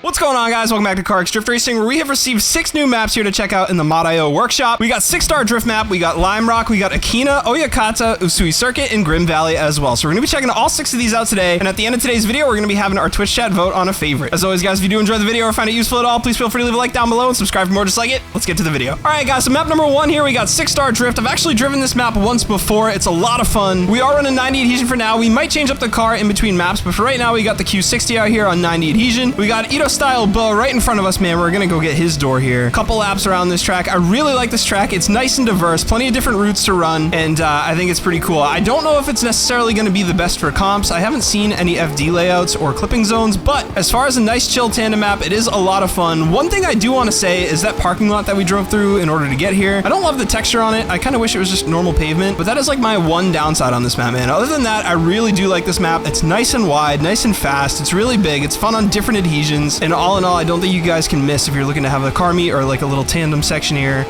What's going on, guys? Welcome back to CarX Drift Racing, where we have received 6 new maps here to check out in the Mod.io workshop. We got 6-star drift map, we got Lime Rock, we got Akina, Oyakata, Usui Circuit, and Grim Valley as well. So we're going to be checking all 6 of these out today, and at the end of today's video, we're going to be having our Twitch chat vote on a favorite. As always, guys, if you do enjoy the video or find it useful at all, please feel free to leave a like down below and subscribe for more just like it. Let's get to the video. All right, guys, so map number 1 here, we got 6-star drift. I've actually driven this map once before. It's a lot of fun. We are running 90 adhesion for now. We might change up the car in between maps, but for right now, we got the Q60 out here on 90 adhesion. We got Ito Style Bo right in front of us, man. We're gonna go get his door here. Couple laps around this track. I really like this track. It's nice and diverse, plenty of different routes to run, and I think it's pretty cool. I don't know if it's necessarily gonna be the best for comps. I haven't seen any FD layouts or clipping zones, but as far as a nice chill tandem map, it is a lot of fun. One thing I do want to say is that parking lot that we drove through in order to get here, I don't love the texture on it. I kind of wish it was just normal pavement, but that is like my one downside on this map, man. Other than that, I really do like this map. It's nice and wide, nice and fast. It's really big. It's fun on different adhesions, and all in all, I don't think you guys can miss if you're looking to have a car meet or like a little tandem section here.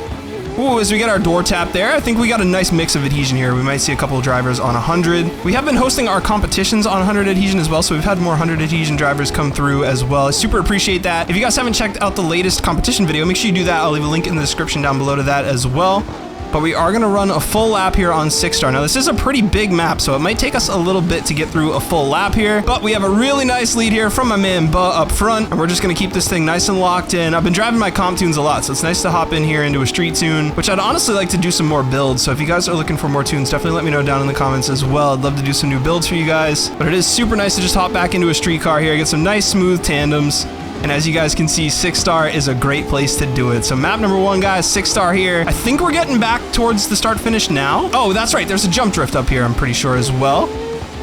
Ooh, as we get our door tap there, I think we got a nice mix of adhesion here. We might see a couple of drivers on 100. We have been hosting our competitions on 100 adhesion as well, so we've had more 100 adhesion drivers come through as well. I super appreciate that. If you guys haven't checked out the latest competition video, make sure you do that. I'll leave a link in the description down below to that as well. But we are going to run a full lap here on 6-star. Now, this is a pretty big map, so it might take us a little bit to get through a full lap here. But we have a really nice lead here from my man Ba up front, and we're just going to keep this thing nice and locked in. I've been driving my comp tunes a lot, so it's nice to hop in here into a street tune, which I'd honestly like to do some more builds. So if you guys are looking for more tunes, definitely let me know down in the comments as well. I'd love to do some new builds for you guys. But it is super nice to just hop back into a street car here, get some nice smooth tandems. And as you guys can see, 6-star is a great place to do it. So map number 1, guys, 6-star here. I think we're getting back towards the start finish now. Oh, that's right. There's a jump drift up here, I'm pretty sure as well.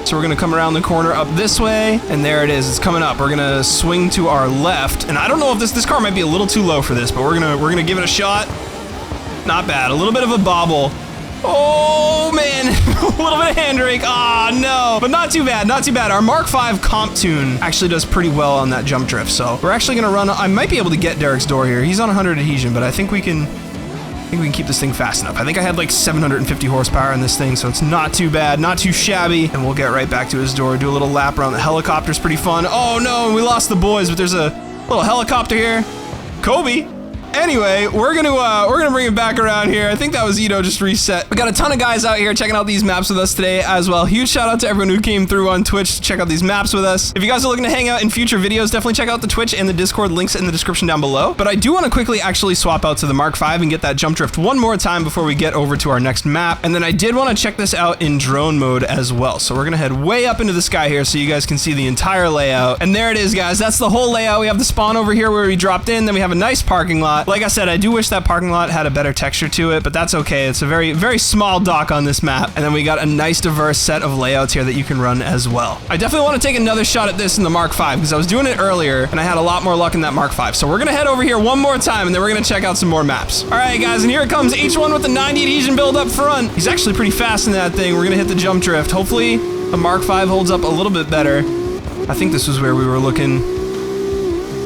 So we're gonna come around the corner up this way, and there it is. It's coming up. We're gonna swing to our left, and I don't know if this car might be a little too low for this, but we're gonna give it a shot. Not bad. A little bit of a bobble. Oh man, a little bit of hand brake. Ah, no, but not too bad, not too bad. Our Mark 5 comp tune actually does pretty well on that jump drift, so we're actually gonna run. I might be able to get Derek's door here. He's on 100 adhesion, but I think we can keep this thing fast enough. I think I had like 750 horsepower in this thing, so it's not too bad, not too shabby. And we'll get right back to his door, do a little lap around the helicopter's pretty fun. Oh no, we lost the boys, but there's a little helicopter here. Kobe. Anyway, we're gonna bring it back around here. I think that was Ito just reset. We got a ton of guys out here checking out these maps with us today as well. Huge shout out to everyone who came through on Twitch to check out these maps with us. If you guys are looking to hang out in future videos, definitely check out the Twitch and the Discord links in the description down below. But I do want to quickly actually swap out to the Mark 5 and get that jump drift one more time before we get over to our next map. And then I did want to check this out in drone mode as well. So we're gonna head way up into the sky here so you guys can see the entire layout. And there it is, guys. That's the whole layout. We have the spawn over here where we dropped in. Then we have a nice parking lot. Like I said, I do wish that parking lot had a better texture to it, but that's okay. It's a very, very small dock on this map. And then we got a nice diverse set of layouts here that you can run as well. I definitely want to take another shot at this in the Mark 5 because I was doing it earlier and I had a lot more luck in that Mark 5. So we're gonna head over here one more time and then we're gonna check out some more maps. All right, guys, and here it comes. H1 with the 90 adhesion build up front. He's actually pretty fast in that thing. We're gonna hit the jump drift. Hopefully the Mark 5 holds up a little bit better. I think this was where we were looking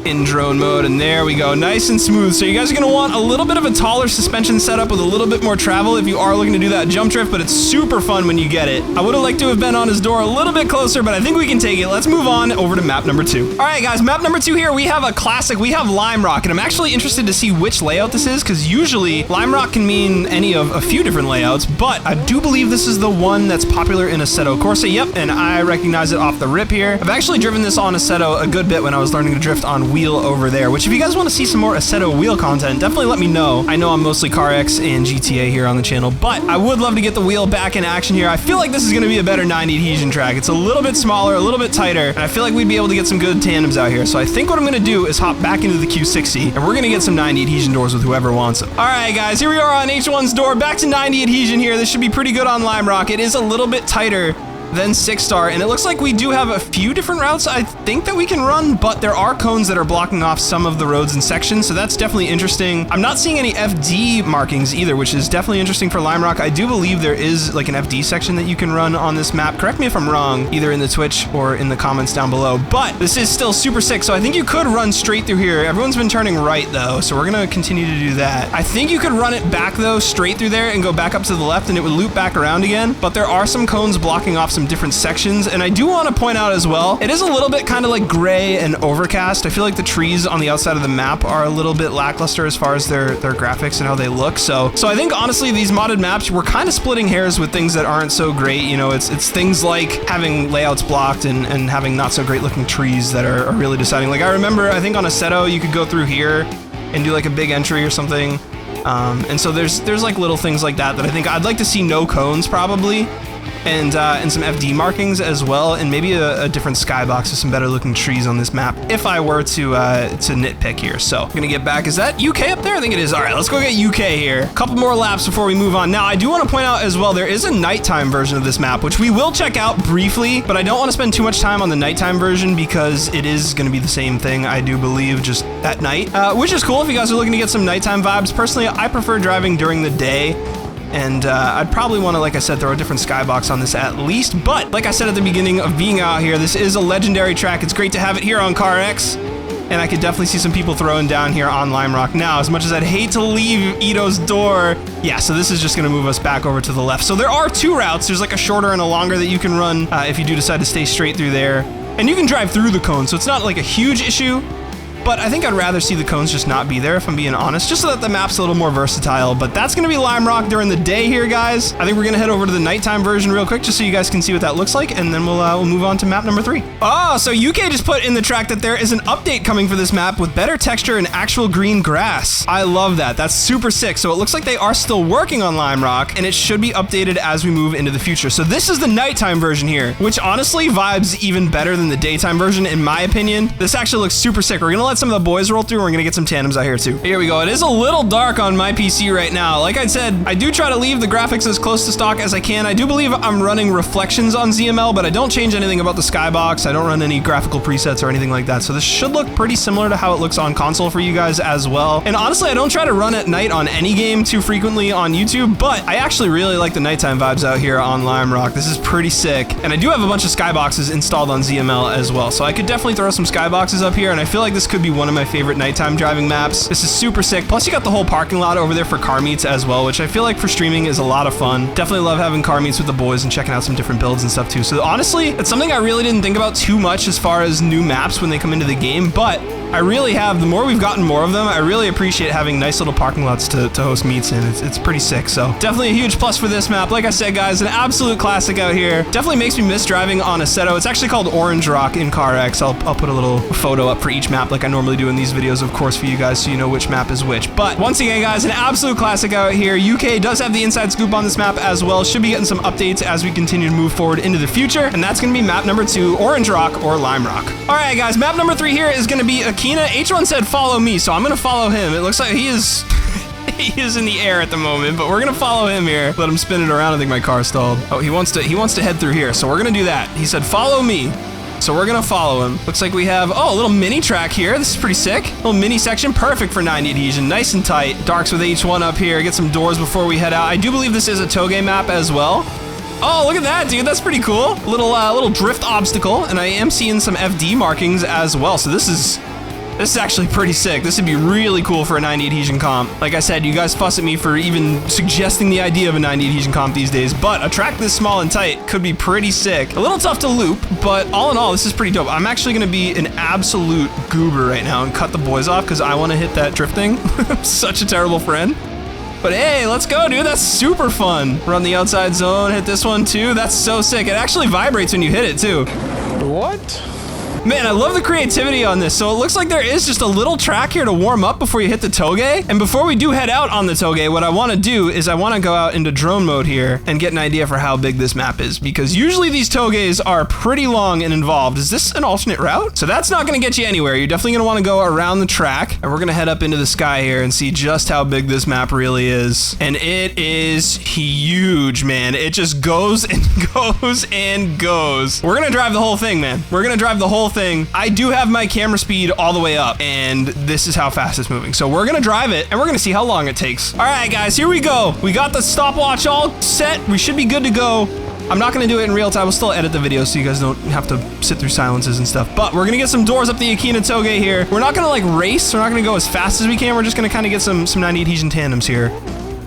in drone mode, and there we go, nice and smooth. So you guys are gonna want a little bit of a taller suspension setup with a little bit more travel if you are looking to do that jump drift, but it's super fun when you get it. I would have liked to have been on his door a little bit closer, but I think we can take it. Let's move on over to map number 2. All right, guys, map number 2 here, we have a classic. We have Lime Rock, and I'm actually interested to see which layout this is, because usually Lime Rock can mean any of a few different layouts, but I do believe this is the one that's popular in Assetto Corsa. Yep, and I recognize it off the rip here. I've actually driven this on Assetto a good bit when I was learning to drift on wheel over there, which if you guys want to see some more Assetto wheel content, definitely let me know. I know I'm mostly CarX and GTA here on the channel, but I would love to get the wheel back in action here. I feel like this is going to be a better 90 adhesion track. It's a little bit smaller, a little bit tighter, and I feel like we'd be able to get some good tandems out here. So I think what I'm going to do is hop back into the Q60, and we're going to get some 90 adhesion doors with whoever wants them. All right, guys, here we are on H1's door, back to 90 adhesion here. This should be pretty good on Lime Rock. It is a little bit tighter then 6-star, and it looks like we do have a few different routes I think that we can run, but there are cones that are blocking off some of the roads and sections, so that's definitely interesting. I'm not seeing any FD markings either, which is definitely interesting for Lime Rock. I do believe there is like an FD section that you can run on this map. Correct me if I'm wrong, either in the Twitch or in the comments down below, but this is still super sick, so I think you could run straight through here. Everyone's been turning right though, so we're gonna continue to do that. I think you could run it back though, straight through there and go back up to the left and it would loop back around again, but there are some cones blocking off some some different sections. And I do want to point out as well, it is a little bit kind of like gray and overcast. I feel like the trees on the outside of the map are a little bit lackluster as far as their graphics and how they look. So I think honestly, these modded maps, we're kind of splitting hairs with things that aren't so great. You know, it's things like having layouts blocked and having not so great looking trees that are really deciding. Like I remember, I think on Assetto, you could go through here and do like a big entry or something. And so there's like little things like that I think I'd like to see no cones probably. And some FD markings as well, and maybe a different skybox with some better looking trees on this map if I were to nitpick here. So I'm gonna get back. Is that UK up there? I think it is. All right, let's go get UK here. A couple more laps before we move on. Now I do want to point out as well, there is a nighttime version of this map, which we will check out briefly, but I don't want to spend too much time on the nighttime version because it is going to be the same thing, I do believe, just at night, which is cool if you guys are looking to get some nighttime vibes. Personally, I prefer driving during the day. And I'd probably want to, like I said, throw a different skybox on this at least. But like I said at the beginning of being out here, this is a legendary track. It's great to have it here on CarX. And I could definitely see some people throwing down here on Lime Rock. Now, as much as I'd hate to leave Ito's door, yeah, so this is just going to move us back over to the left. So there are two routes. There's like a shorter and a longer that you can run if you do decide to stay straight through there. And you can drive through the cone, so it's not like a huge issue. But I think I'd rather see the cones just not be there, if I'm being honest, just so that the map's a little more versatile. But that's going to be Lime Rock during the day here, guys. I think we're going to head over to the nighttime version real quick, just so you guys can see what that looks like, and then we'll move on to map number 3. Oh, so UK just put in the track that there is an update coming for this map with better texture and actual green grass. I love that. That's super sick. So it looks like they are still working on Lime Rock, and it should be updated as we move into the future. So this is the nighttime version here, which honestly vibes even better than the daytime version, in my opinion. This actually looks super sick. We're going to let some of the boys roll through, and we're gonna get some tandems out here too. Here we go. It is a little dark on my PC right now. Like I said, I do try to leave the graphics as close to stock as I can. I do believe I'm running reflections on ZML, but I don't change anything about the skybox. I don't run any graphical presets or anything like that. So this should look pretty similar to how it looks on console for you guys as well. And honestly, I don't try to run at night on any game too frequently on YouTube, but I actually really like the nighttime vibes out here on Lime Rock. This is pretty sick. And I do have a bunch of skyboxes installed on ZML as well. So I could definitely throw some skyboxes up here, and I feel like this could be one of my favorite nighttime driving maps. This is super sick. Plus you got the whole parking lot over there for car meets as well, which I feel like for streaming is a lot of fun. Definitely love having car meets with the boys and checking out some different builds and stuff too. So honestly, it's something I really didn't think about too much as far as new maps when they come into the game, but I really have. The more we've gotten more of them, I really appreciate having nice little parking lots to host meets in. It's pretty sick. So definitely a huge plus for this map. Like I said, guys, an absolute classic out here. Definitely makes me miss driving on Assetto. It's actually called Orange Rock in CarX. I'll put a little photo up for each map like I normally do in these videos, of course, for you guys so you know which map is which. But once again, guys, an absolute classic out here. UK does have the inside scoop on this map as well. Should be getting some updates as we continue to move forward into the future. And that's going to be map number 2, Orange Rock or Lime Rock. All right, guys, map number 3 here is going to be Akina. H1 said follow me, so I'm going to follow him. It looks like he is... he is in the air at the moment, but we're gonna follow him here. Let him spin it around. I think my car stalled. Oh, he wants to head through here, so we're gonna do that. He said follow me, so we're gonna follow him. Looks like we have a little mini track here. This is pretty sick. Little mini section, perfect for 90 adhesion, nice and tight. Darks with H1 up here. Get some doors before we head out. I do believe this is a toge map as well. Oh, look at that, dude. That's pretty cool. Little drift obstacle, and I am seeing some FD markings as well. So this is actually pretty sick. This would be really cool for a 90 adhesion comp. Like I said, you guys fuss at me for even suggesting the idea of a 90 adhesion comp these days, but a track this small and tight could be pretty sick. A little tough to loop, but all in all, this is pretty dope. I'm actually gonna be an absolute goober right now and cut the boys off because I want to hit that drifting. I'm such a terrible friend. But hey, let's go, dude. That's super fun. Run the outside zone, hit this one too. That's so sick. It actually vibrates when you hit it too. What? Man, I love the creativity on this. So it looks like there is just a little track here to warm up before you hit the toge. And before we do head out on the toge, what I want to do is I want to go out into drone mode here and get an idea for how big this map is, because usually these toges are pretty long and involved. Is this an alternate route? So that's not going to get you anywhere. You're definitely going to want to go around the track, and we're going to head up into the sky here and see just how big this map really is. And it is huge, man. It just goes and goes and goes. We're going to drive the whole thing, man. We're going to drive the whole thing. I do have my camera speed all the way up, and this is how fast it's moving. So we're gonna drive it, and we're gonna see how long it takes. All right, guys, here we go. We got the stopwatch all set. We should be good to go. I'm not gonna do it in real time. We'll still edit the video so you guys don't have to sit through silences and stuff. But we're gonna get some doors up the Akina toge here. We're not gonna like race. We're not gonna go as fast as we can. We're just gonna kind of get some 90 adhesion tandems here.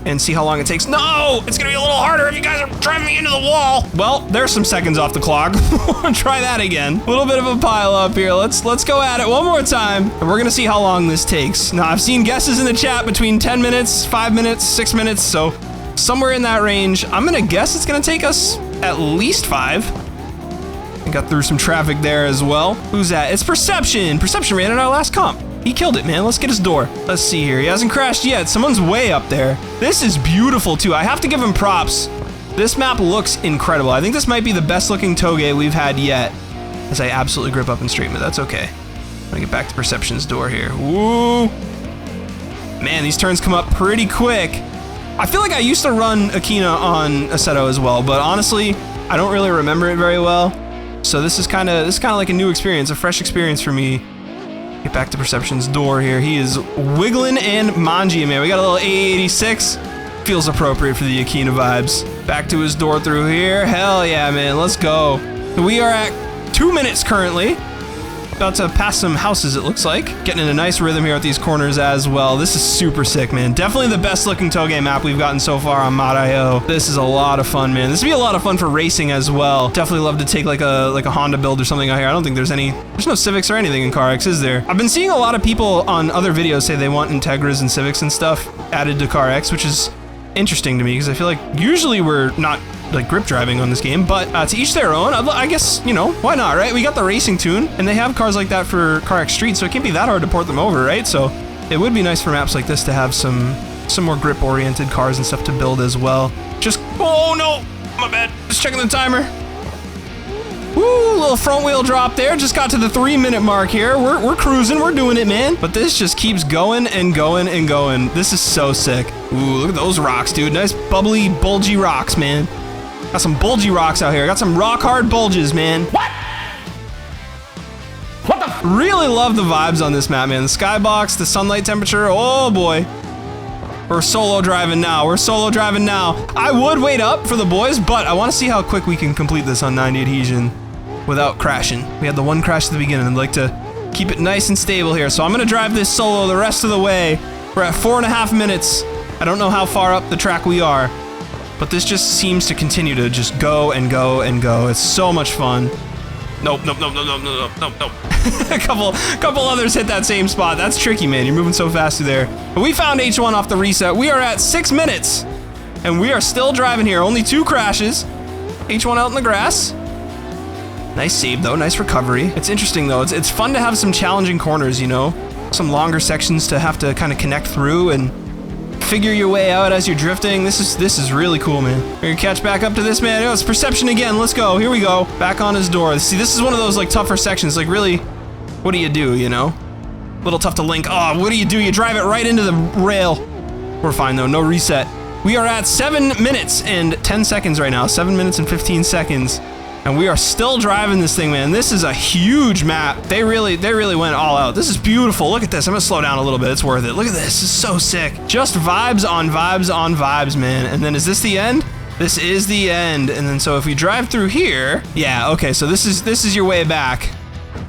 and see how long it takes. No, it's gonna be a little harder if you guys are driving me into the wall. Well, there's some seconds off the clock. We'll try that again. A little bit of a pile up here. Let's go at it one more time, and we're gonna see how long this takes. Now, I've seen guesses in the chat between 10 minutes, 5 minutes, 6 minutes, so somewhere in that range. I'm gonna guess it's gonna take us at least 5. I got through some traffic there as well. Who's that? It's Perception. Perception ran in our last comp. He killed it, man. Let's get his door. Let's see here. He hasn't crashed yet. Someone's way up there. This is beautiful too. I have to give him props. This map looks incredible. I think this might be the best looking toge we've had yet. As I absolutely grip up and straighten, but that's okay. I'm gonna get back to Perception's door here. Woo! Man, these turns come up pretty quick. I feel like I used to run Akina on Assetto as well, but honestly, I don't really remember it very well. So this is kind of like a new experience, a fresh experience for me. Get back to Perception's door here. He is wiggling and mangy, man. We got a little 86. Feels appropriate for the Akina vibes. Back to his door through here. Hell yeah, man. Let's go. We are at 2 minutes currently. About to pass some houses, it looks like. Getting in a nice rhythm here at these corners as well. This is super sick, man. Definitely the best looking toge map we've gotten so far on Mod.io. This is a lot of fun, man. This would be a lot of fun for racing as well. Definitely love to take like a Honda build or something out here. I don't think there's no Civics or anything in CarX, is there? I've been seeing a lot of people on other videos say they want Integras and Civics and stuff added to CarX, which is interesting to me because I feel like usually we're not like grip driving on this game, but to each their own. I guess, you know, why not, right? We got the racing tune, and they have cars like that for CarX Street, so it can't be that hard to port them over, right? So it would be nice for maps like this to have some more grip-oriented cars and stuff to build as well. Just, oh no, my bad. Just checking the timer. Woo, little front wheel drop there. Just got to the 3 minute mark here. We're cruising, we're doing it, man. But this just keeps going and going and going. This is so sick. Ooh, look at those rocks, dude. Nice bubbly, bulgy rocks, man. Got some bulgy rocks out here. Got some rock hard bulges, man. What? What the? Really love the vibes on this map, man. The skybox, the sunlight temperature. Oh boy. We're solo driving now. We're solo driving now. I would wait up for the boys, but I want to see how quick we can complete this on 90 adhesion without crashing. We had the one crash at the beginning. I'd like to keep it nice and stable here. So I'm going to drive this solo the rest of the way. We're at 4.5 minutes. I don't know how far up the track we are, but this just seems to continue to just go and go and go. It's so much fun. Nope, nope, nope, nope, nope, nope, nope, nope. A couple others hit that same spot. That's tricky, man. You're moving so fast through there. But we found H1 off the reset. We are at 6 minutes, and we are still driving here. Only 2 crashes. H1 out in the grass. Nice save, though. Nice recovery. It's interesting, though. It's fun to have some challenging corners, you know? Some longer sections to have to kind of connect through and figure your way out as you're drifting. This is really cool, man. We're gonna catch back up to this, man. Oh, it's Perception again. Let's go. Here we go. Back on his door. See, this is one of those like tougher sections. Like really, what do you do, you know? A little tough to link. Oh, what do? You drive it right into the rail. We're fine though, no reset. We are at 7 minutes and 10 seconds right now. 7 minutes and 15 seconds. And we are still driving this thing, man. This is a huge map. They really went all out. This is beautiful. Look at this. I'm gonna slow down a little bit. It's worth it. Look at this. This is so sick. Just vibes on vibes on vibes, man. And then is this the end? This is the end. And then so if we drive through here, yeah, okay. So this is your way back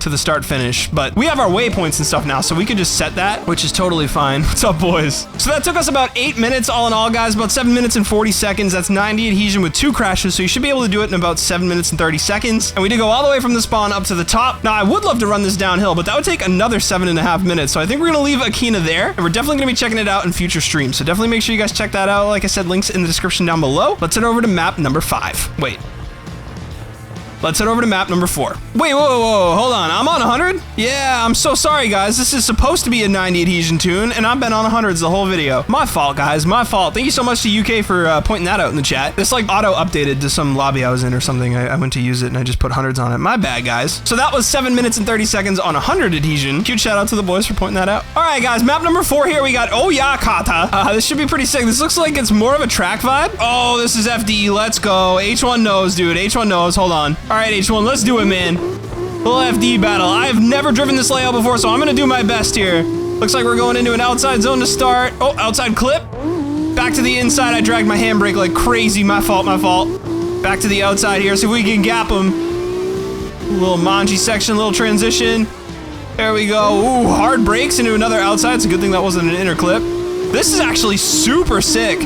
to the start finish, but we have our waypoints and stuff now, so we can just set that, which is totally fine. What's up, boys? So that took us about 8 minutes all in all, guys, about 7 minutes and 40 seconds. That's 90 adhesion with 2 crashes, so you should be able to do it in about 7 minutes and 30 seconds. And we did go all the way from the spawn up to the top. Now, I would love to run this downhill, but that would take another 7.5 minutes, so I think we're gonna leave Akina there, and we're definitely gonna be checking it out in future streams, so definitely make sure you guys check that out. Like I said, links in the description down below. Let's head over to map number 5. Wait. Let's head over to map number 4. Wait, whoa, hold on. I'm on 100? Yeah, I'm so sorry, guys. This is supposed to be a 90 adhesion tune, and I've been on 100s the whole video. My fault, guys, my fault. Thank you so much to UK for pointing that out in the chat. This like auto-updated to some lobby I was in or something. I went to use it, and I just put 100s on it. My bad, guys. So that was 7 minutes and 30 seconds on 100 adhesion. Huge shout out to the boys for pointing that out. All right, guys, map number 4 here. We got Oyakata. This should be pretty sick. This looks like it's more of a track vibe. Oh, this is FD. Let's go. H1 knows, dude. H1 knows. Hold on. All right, H1, let's do it, man. Little FD battle. I've never driven this layout before, so I'm gonna do my best here. Looks like we're going into an outside zone to start. Oh, outside clip. Back to the inside. I dragged my handbrake like crazy. My fault, my fault. Back to the outside here, so we can gap him. Little manji section, little transition. There we go. Ooh, hard brakes into another outside. It's a good thing that wasn't an inner clip. This is actually super sick.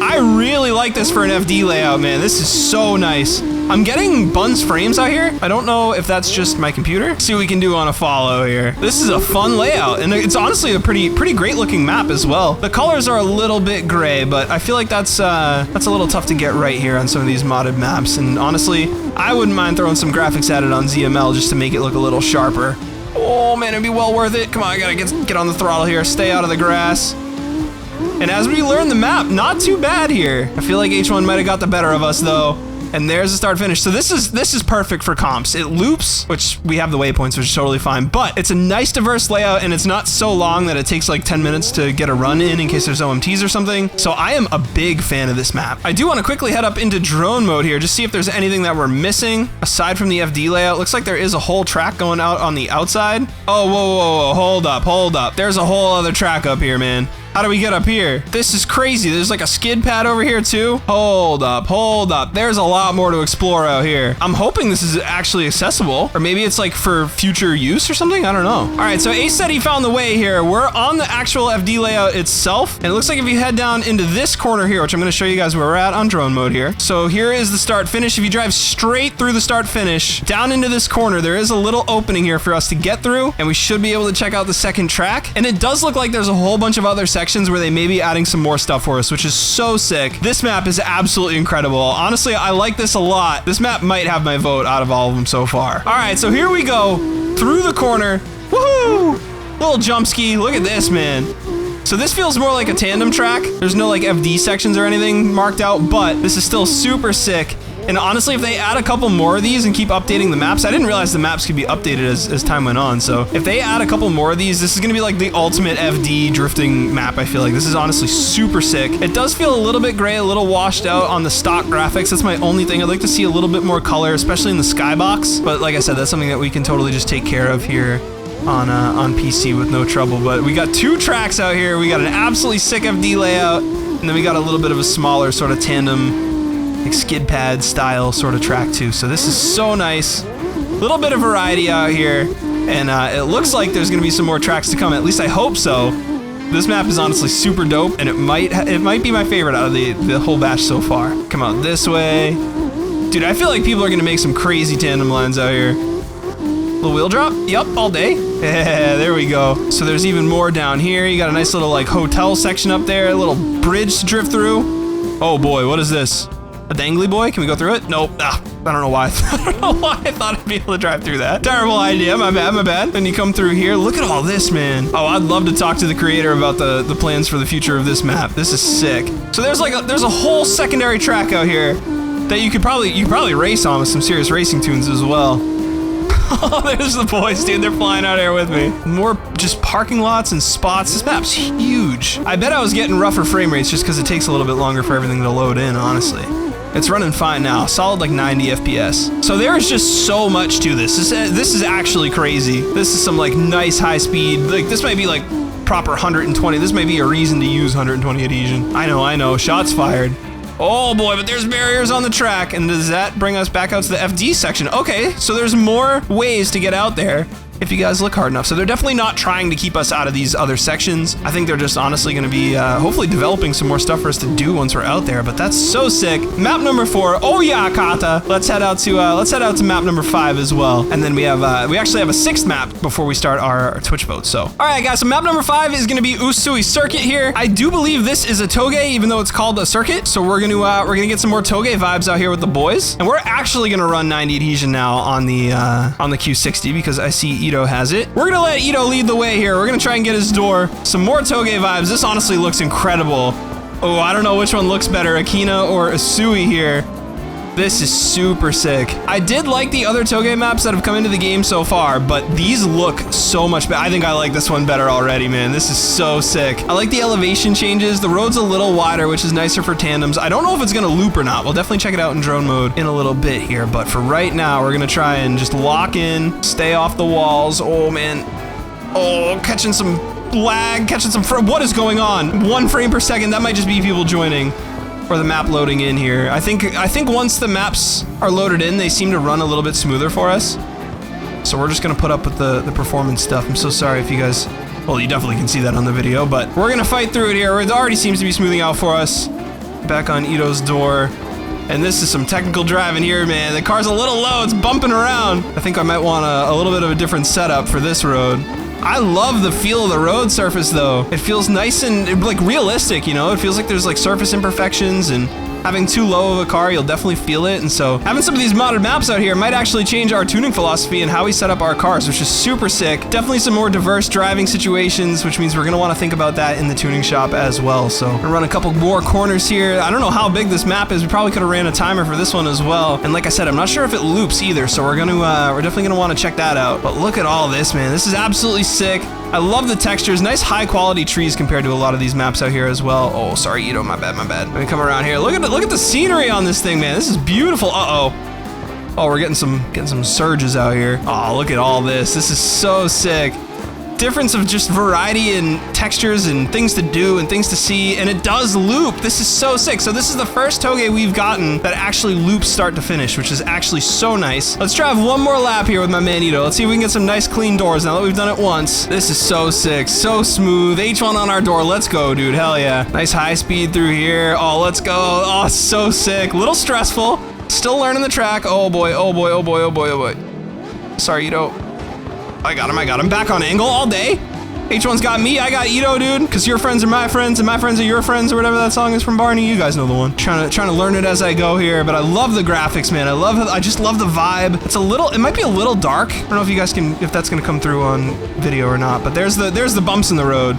I really like this for an FD layout, man. This is so nice. I'm getting Bun's frames out here. I don't know if that's just my computer. Let's see what we can do on a follow here. This is a fun layout, and it's honestly a pretty great looking map as well. The colors are a little bit gray, but I feel like that's a little tough to get right here on some of these modded maps. And honestly, I wouldn't mind throwing some graphics added on ZML just to make it look a little sharper. Oh man, it'd be well worth it. Come on, I gotta get on the throttle here. Stay out of the grass. And as we learn the map, not too bad here. I feel like H1 might have got the better of us though. And there's the start finish. So this is perfect for comps. It loops, which we have the waypoints, which is totally fine, but it's a nice diverse layout and it's not so long that it takes like 10 minutes to get a run in case there's OMTs or something. So I am a big fan of this map. I do want to quickly head up into drone mode here, just see if there's anything that we're missing aside from the FD layout. Looks like there is a whole track going out on the outside. Oh, whoa, hold up. There's a whole other track up here, man. How do we get up here? This is crazy. There's like a skid pad over here too. Hold up. There's a lot more to explore out here. I'm hoping this is actually accessible, or maybe it's like for future use or something. I don't know. All right, so Ace said he found the way here. We're on the actual FD layout itself, and it looks like if you head down into this corner here, which I'm gonna show you guys where we're at on drone mode here. So here is the start finish. If you drive straight through the start finish, down into this corner, there is a little opening here for us to get through, and we should be able to check out the second track. And it does look like there's a whole bunch of other sections where they may be adding some more stuff for us, which is so sick. This map is absolutely incredible. Honestly, I like this a lot. This map might have my vote out of all of them so far. All right, so here we go through the corner. Woohoo! Little jump ski. Look at this, man. So this feels more like a tandem track. There's no like FD sections or anything marked out, but this is still super sick. And honestly, if they add a couple more of these and keep updating the maps, I didn't realize the maps could be updated as time went on. So if they add a couple more of these, this is gonna be like the ultimate FD drifting map, I feel like. This is honestly super sick. It does feel a little bit gray, a little washed out on the stock graphics. That's my only thing. I'd like to see a little bit more color, especially in the skybox. But like I said, that's something that we can totally just take care of here on PC with no trouble. But we got two tracks out here. We got an absolutely sick FD layout, and then we got a little bit of a smaller sort of tandem, like skid pad style sort of track too. So this is so nice. Little bit of variety out here, and it looks like there's gonna be some more tracks to come. At least I hope so. This map is honestly super dope, and it might be my favorite out of the whole batch so far. Come out this way. Dude, I feel like people are gonna make some crazy tandem lines out here. Little wheel drop? Yep, all day. Yeah, there we go. So there's even more down here. You got a nice little like hotel section up there, a little bridge to drift through. Oh boy, what is this? A dangly boy? Can we go through it? Nope. Ah, I don't know why. I don't know why I thought I'd be able to drive through that. Terrible idea. My bad. Then you come through here. Look at all this, man. Oh, I'd love to talk to the creator about the plans for the future of this map. This is sick. So there's a whole secondary track out here that you could probably race on with some serious racing tunes as well. Oh, there's the boys, dude. They're flying out here with me. More just parking lots and spots. This map's huge. I bet I was getting rougher frame rates just because it takes a little bit longer for everything to load in, honestly. It's running fine now, solid like 90 FPS. So there is just so much to this. This is actually crazy. This is some like nice high speed. Like this might be like proper 120. This may be a reason to use 120 adhesion. I know, shots fired. Oh boy, but there's barriers on the track, and does that bring us back out to the FD section? Okay, so there's more ways to get out there if you guys look hard enough. So they're definitely not trying to keep us out of these other sections. I think they're just honestly gonna be hopefully developing some more stuff for us to do once we're out there, but that's so sick. Map number 4, oh yeah, Kata. Let's head out to map number 5 as well. And then we actually have a 6th map before we start our Twitch vote, so. All right, guys, so map number 5 is gonna be Usui Circuit here. I do believe this is a toge, even though it's called a circuit, so we're gonna get some more toge vibes out here with the boys. And we're actually gonna run 90 adhesion now on the Q60 because I see Ito has it. We're gonna let Ito lead the way here. We're gonna try and get his door. Some more toge vibes. This honestly looks incredible. Oh, I don't know which one looks better, Akina or Usui here. This is super sick. I did like the other toge maps that have come into the game so far, but these look so much better. I think I like this one better already, man. This is so sick. I like the elevation changes. The road's a little wider, which is nicer for tandems. I don't know if it's gonna loop or not. We'll definitely check it out in drone mode in a little bit here, but for right now, we're gonna try and just lock in, stay off the walls. Oh, man. Oh, catching some lag, what is going on? 1 frame per second. That might just be people joining. Or the map loading in here. I think once the maps are loaded in, they seem to run a little bit smoother for us. So we're just gonna put up with the performance stuff. I'm so sorry if you guys, well, you definitely can see that on the video, but we're gonna fight through it here. It already seems to be smoothing out for us. back on Ito's door. And this is some technical driving here, man. The car's a little low, it's bumping around. I think I might want a little bit of a different setup for this road. I love the feel of the road surface though. It feels nice and like realistic, you know? It feels like there's like surface imperfections, and having too low of a car, you'll definitely feel it. And so having some of these modded maps out here might actually change our tuning philosophy and how we set up our cars, which is super sick. Definitely some more diverse driving situations, which means we're gonna wanna think about that in the tuning shop as well. So I'm gonna run a couple more corners here. I don't know how big this map is. We probably could have ran a timer for this one as well. And like I said, I'm not sure if it loops either. So we're definitely gonna wanna check that out. But look at all this, man. This is absolutely sick. I love the textures, nice high quality trees compared to a lot of these maps out here as well. Oh, sorry, Ito, my bad. Let me come around here. Look at the scenery on this thing, man. This is beautiful. Uh-oh. Oh, we're getting some surges out here. Oh, look at all this. This is so sick. Difference of just variety and textures and things to do and things to see, and it does loop. This is so sick. So this is the first Toge we've gotten that actually loops start to finish, which is actually so nice. Let's drive one more lap here with my man Ito. Let's see if we can get some nice clean doors now that we've done it once. This is so sick, so smooth. H1 on our door. Let's go, dude. Hell yeah. Nice high speed through here. Oh, let's go. Oh, so sick. Little stressful. Still learning the track. Oh boy, oh boy, oh boy, oh boy, oh boy. Sorry, Ito. I got him. Back on angle all day. H1's got me, I got Ito, dude. Because your friends are my friends, and my friends are your friends, or whatever that song is from Barney. You guys know the one. Trying to learn it as I go here, but I love the graphics, man. I just love the vibe. It might be a little dark. I don't know if you guys if that's gonna come through on video or not, but there's the bumps in the road.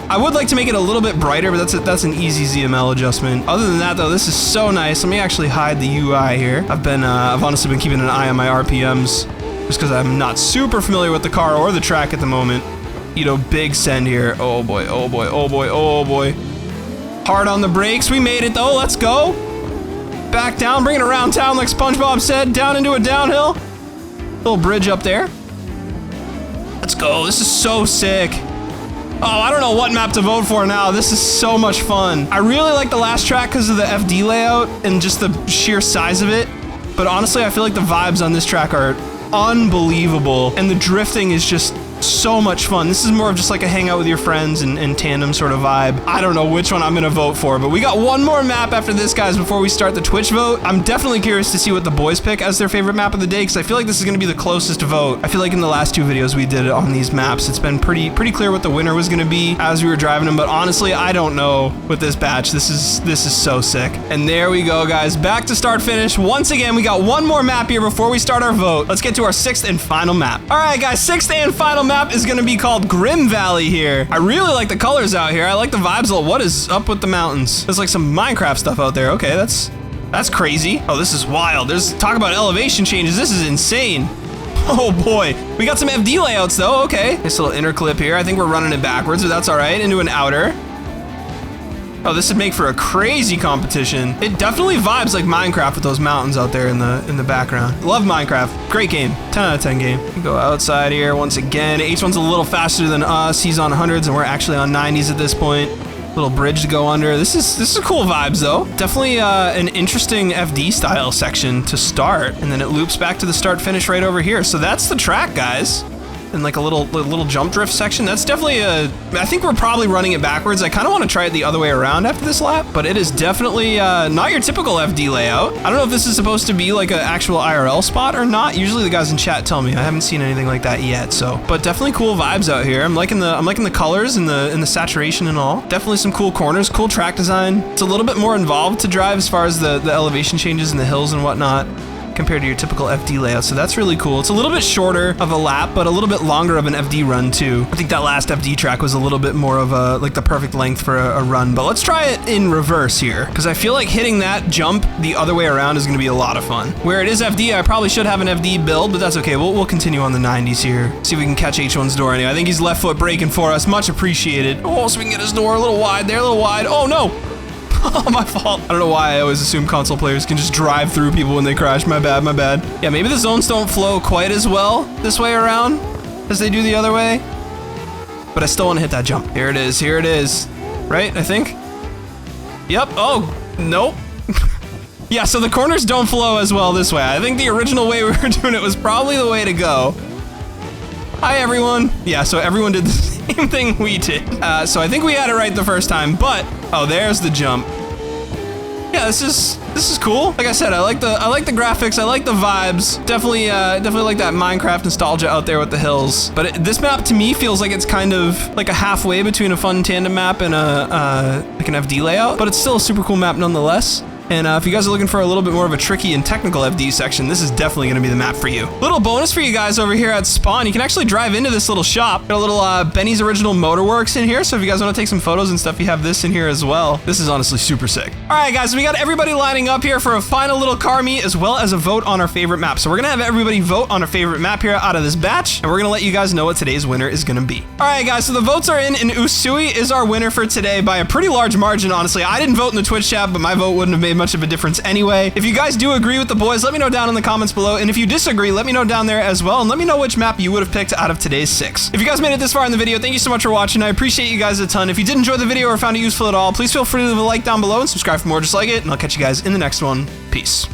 I would like to make it a little bit brighter, but that's an easy ZML adjustment. Other than that though, this is so nice. Let me actually hide the UI here. I've honestly been keeping an eye on my RPMs, just because I'm not super familiar with the car or the track at the moment. Ito, big send here. Oh boy, oh boy, oh boy, oh boy. Hard on the brakes. We made it though, let's go. Back down, bring it around town like SpongeBob said, down into a downhill. Little bridge up there. Let's go, this is so sick. Oh, I don't know what map to vote for now. This is so much fun. I really like the last track because of the FD layout and just the sheer size of it. But honestly, I feel like the vibes on this track are unbelievable, and the drifting is just so much fun. This is more of just like a hangout with your friends and tandem sort of vibe. I don't know which one I'm gonna vote for, but we got one more map after this, guys, before we start the Twitch vote. I'm definitely curious to see what the boys pick as their favorite map of the day, because I feel like this is gonna be the closest vote. I feel like in the last two videos we did on these maps, it's been pretty clear what the winner was gonna be as we were driving them, but honestly, I don't know with this batch. This is so sick. And there we go, guys, back to start finish. Once again, we got one more map here before we start our vote. Let's get to our sixth and final map. All right, guys, sixth and final map is gonna be called Grim Valley here. I really like the colors out here. I like the vibes. What is up with the mountains? There's like some Minecraft stuff out there. Okay, that's crazy. Oh, this is wild. Talk about elevation changes. This is insane. Oh boy. We got some FD layouts though. Okay. This little inner clip here. I think we're running it backwards, but that's all right. Into an outer. Oh, this would make for a crazy competition. It definitely vibes like Minecraft with those mountains out there in the background. Love Minecraft. Great game. 10 out of 10 game. We go outside here once again. H1's a little faster than us. He's on 100s and we're actually on 90s at this point. Little bridge to go under. This is cool vibes though. Definitely an interesting FD style section to start, and then it loops back to the start finish right over here. So that's the track, guys. And like a little jump drift section. That's definitely I think we're probably running it backwards. I kind of want to try it the other way around after this lap, but it is definitely not your typical FD layout. I don't know if this is supposed to be like an actual IRL spot or not. Usually the guys in chat tell me. I haven't seen anything like that yet. So, but definitely cool vibes out here. I'm liking the colors and the saturation and all. Definitely some cool corners, cool track design. It's a little bit more involved to drive as far as the elevation changes and the hills and whatnot, compared to your typical FD layout, so that's really cool. It's a little bit shorter of a lap, but a little bit longer of an FD run too. I think that last FD track was a little bit more of like the perfect length for a run, but let's try it in reverse here, because I feel like hitting that jump the other way around is gonna be a lot of fun. Where it is FD, I probably should have an FD build, but that's okay. We'll continue on the 90s here. See if we can catch H1's door anyway. I think he's left foot braking for us, much appreciated. Oh, so we can get his door a little wide there, a little wide. Oh no! Oh, my fault. I don't know why I always assume console players can just drive through people when they crash. My bad, my bad. Yeah, maybe the zones don't flow quite as well this way around as they do the other way. But I still want to hit that jump. Here it is, here it is. Right, I think? Yep, oh, nope. Yeah, so the corners don't flow as well this way. I think the original way we were doing it was probably the way to go. Hi, everyone. Yeah, so everyone did the same thing we did. So I think we had it right the first time, but, oh, there's the jump. yeah, this is cool. Like I said, I like the graphics, I like the vibes. Definitely like that Minecraft nostalgia out there with the hills. But this map to me feels like it's kind of like a halfway between a fun tandem map and like an FD layout, but it's still a super cool map nonetheless. And if you guys are looking for a little bit more of a tricky and technical FD section, this is definitely gonna be the map for you. Little bonus for you guys over here at Spawn, you can actually drive into this little shop. Got a little Benny's Original Motorworks in here, so if you guys wanna take some photos and stuff, you have this in here as well. This is honestly super sick. All right, guys, so we got everybody lining up here for a final little car meet as well as a vote on our favorite map. So we're gonna have everybody vote on our favorite map here out of this batch, and we're gonna let you guys know what today's winner is gonna be. All right, guys, so the votes are in, and Usui is our winner for today by a pretty large margin, honestly. I didn't vote in the Twitch chat, but my vote wouldn't have made much of a difference anyway. If you guys do agree with the boys, let me know down in the comments below, and if you disagree, let me know down there as well, and let me know which map you would have picked out of today's 6. If you guys made it this far in the video, thank you so much for watching. I appreciate you guys a ton. If you did enjoy the video or found it useful at all, please feel free to leave a like down below and subscribe for more just like it, and I'll catch you guys in the next one. Peace.